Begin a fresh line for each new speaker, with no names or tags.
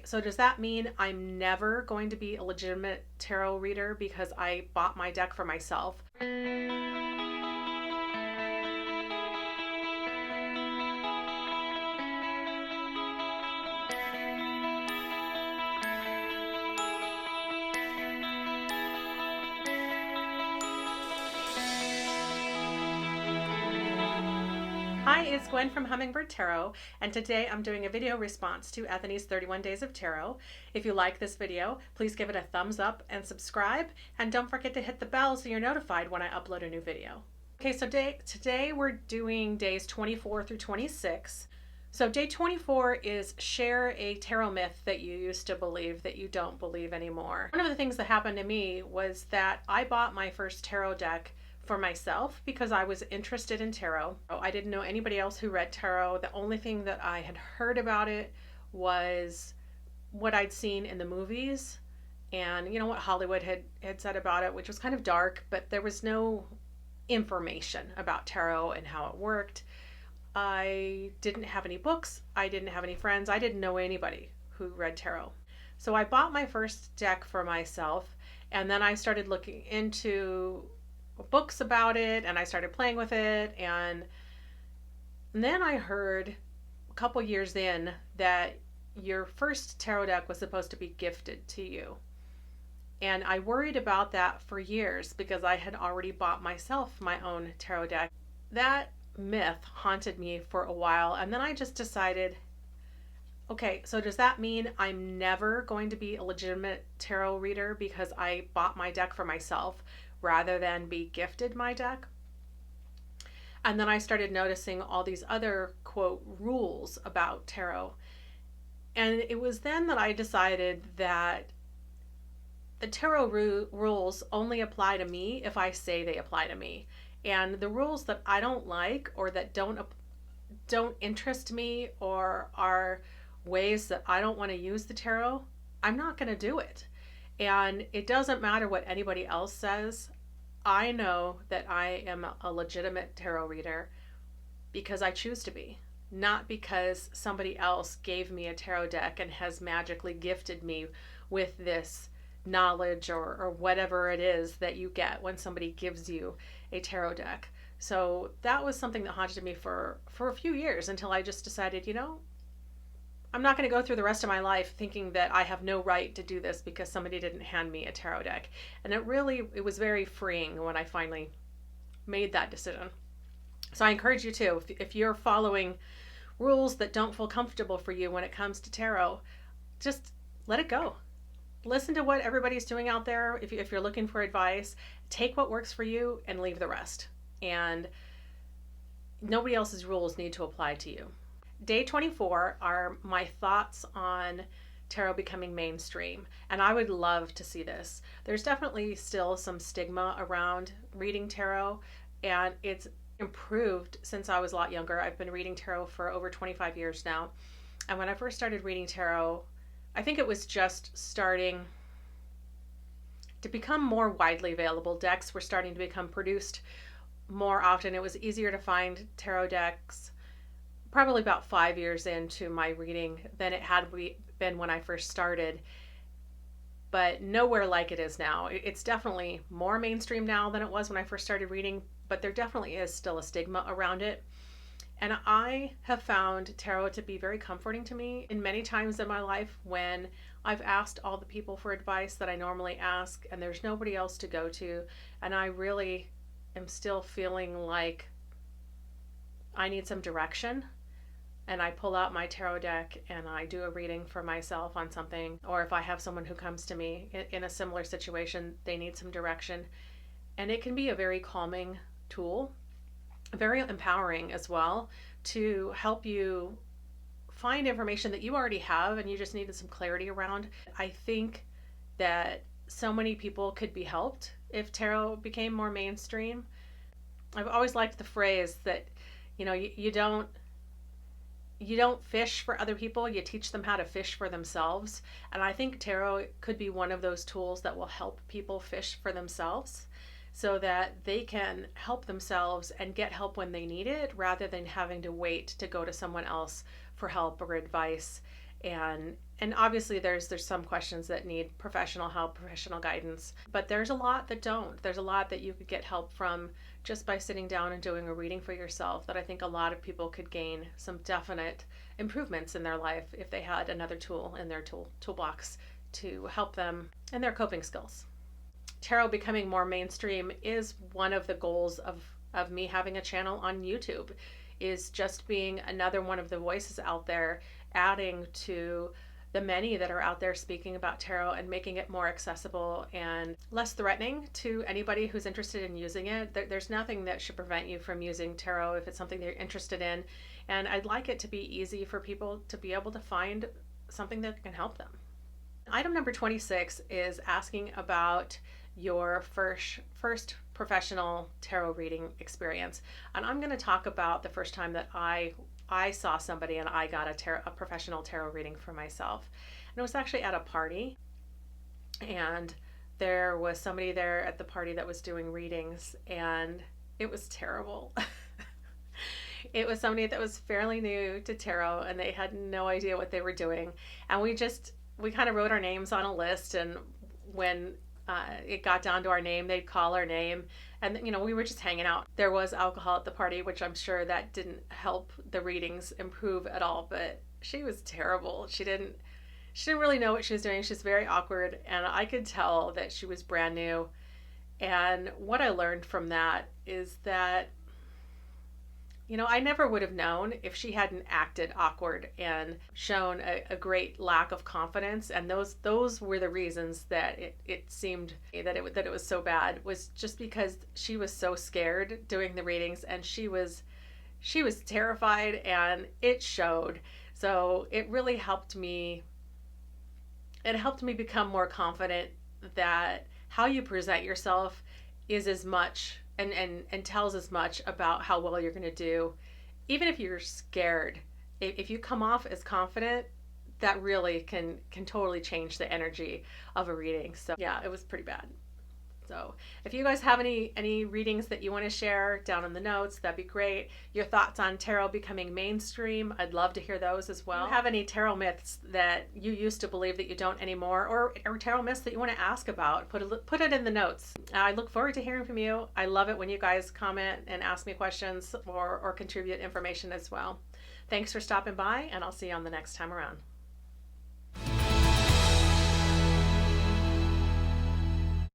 So does that mean I'm never going to be a legitimate tarot reader because I bought my deck for myself? Hi, it's Gwen from Hummingbird Tarot, and today I'm doing a video response to Anthony's 31 Days of Tarot. If you like this video, please give it a thumbs up and subscribe, and don't forget to hit the bell so you're notified when I upload a new video. Okay, so today we're doing days 24 through 26. So day 24 is share a tarot myth that you used to believe that you don't believe anymore. One of the things that happened to me was that I bought my first tarot deck for myself because I was interested in tarot. I didn't know anybody else who read tarot. The only thing that I had heard about it was what I'd seen in the movies and what Hollywood had said about it, which was kind of dark, but there was no information about tarot and how it worked. I didn't have any books. I didn't have any friends. I didn't know anybody who read tarot. So I bought my first deck for myself, and then I started looking into books about it, and I started playing with it, and then I heard a couple years in that your first tarot deck was supposed to be gifted to you. And I worried about that for years because I had already bought myself my own tarot deck. That myth haunted me for a while, and then I just decided, okay, so does that mean I'm never going to be a legitimate tarot reader because I bought my deck for myself rather than be gifted my deck? And then I started noticing all these other, quote, rules about tarot. And it was then that I decided that the tarot rules only apply to me if I say they apply to me. And the rules that I don't like or that don't interest me or are ways that I don't want to use the tarot, I'm not going to do it. And it doesn't matter what anybody else says. I know that I am a legitimate tarot reader because I choose to be, not because somebody else gave me a tarot deck and has magically gifted me with this knowledge or whatever it is that you get when somebody gives you a tarot deck. So that was something that haunted me for a few years until I just decided, I'm not going to go through the rest of my life thinking that I have no right to do this because somebody didn't hand me a tarot deck. And it was very freeing when I finally made that decision. So I encourage you to, if you're following rules that don't feel comfortable for you when it comes to tarot, just let it go. Listen to what everybody's doing out there. If you're looking for advice, take what works for you and leave the rest. And nobody else's rules need to apply to you. Day 24 are my thoughts on tarot becoming mainstream, and I would love to see this. There's definitely still some stigma around reading tarot, and it's improved since I was a lot younger. I've been reading tarot for over 25 years now, and when I first started reading tarot, I think it was just starting to become more widely available. Decks were starting to become produced more often. It was easier to find tarot decks probably about 5 years into my reading than it had been when I first started, but nowhere like it is now. It's definitely more mainstream now than it was when I first started reading, but there definitely is still a stigma around it. And I have found tarot to be very comforting to me in many times in my life when I've asked all the people for advice that I normally ask and there's nobody else to go to, and I really am still feeling like I need some direction. And I pull out my tarot deck and I do a reading for myself on something, or if I have someone who comes to me in a similar situation, they need some direction. And it can be a very calming tool, very empowering as well, to help you find information that you already have and you just needed some clarity around. I think that so many people could be helped if tarot became more mainstream. I've always liked the phrase that, you don't fish for other people, you teach them how to fish for themselves. And I think tarot could be one of those tools that will help people fish for themselves so that they can help themselves and get help when they need it rather than having to wait to go to someone else for help or advice. And obviously there's some questions that need professional help, professional guidance, but there's a lot that don't. There's a lot that you could get help from just by sitting down and doing a reading for yourself, that I think a lot of people could gain some definite improvements in their life if they had another tool in their toolbox to help them in their coping skills. Tarot becoming more mainstream is one of the goals of me having a channel on YouTube, is just being another one of the voices out there, adding to the many that are out there speaking about tarot and making it more accessible and less threatening to anybody who's interested in using it. There's nothing that should prevent you from using tarot if it's something that you're interested in. And I'd like it to be easy for people to be able to find something that can help them. Item number 26 is asking about your first professional tarot reading experience. And I'm going to talk about the first time that I saw somebody and I got a professional tarot reading for myself. And it was actually at a party, and there was somebody there at the party that was doing readings, and it was terrible. It was somebody that was fairly new to tarot, and they had no idea what they were doing. And we kind of wrote our names on a list, and when it got down to our name, they'd call our name, and we were just hanging out. There was alcohol at the party, which I'm sure that didn't help the readings improve at all, but she was terrible. She didn't really know what she was doing. She's very awkward, and I could tell that she was brand new. And what I learned from that is that I never would have known if she hadn't acted awkward and shown a great lack of confidence. And those were the reasons that it seemed that it was so bad, was just because she was so scared doing the readings, and she was terrified, and it showed. So it really helped me. It helped me become more confident that how you present yourself is as much and tells as much about how well you're going to do. Even if you're scared, if you come off as confident, that really can totally change the energy of a reading. So yeah, it was pretty bad. So if you guys have any readings that you want to share down in the notes, that'd be great. Your thoughts on tarot becoming mainstream, I'd love to hear those as well. If you have any tarot myths that you used to believe that you don't anymore, or tarot myths that you want to ask about, put it in the notes. I look forward to hearing from you. I love it when you guys comment and ask me questions or contribute information as well. Thanks for stopping by, and I'll see you on the next time around.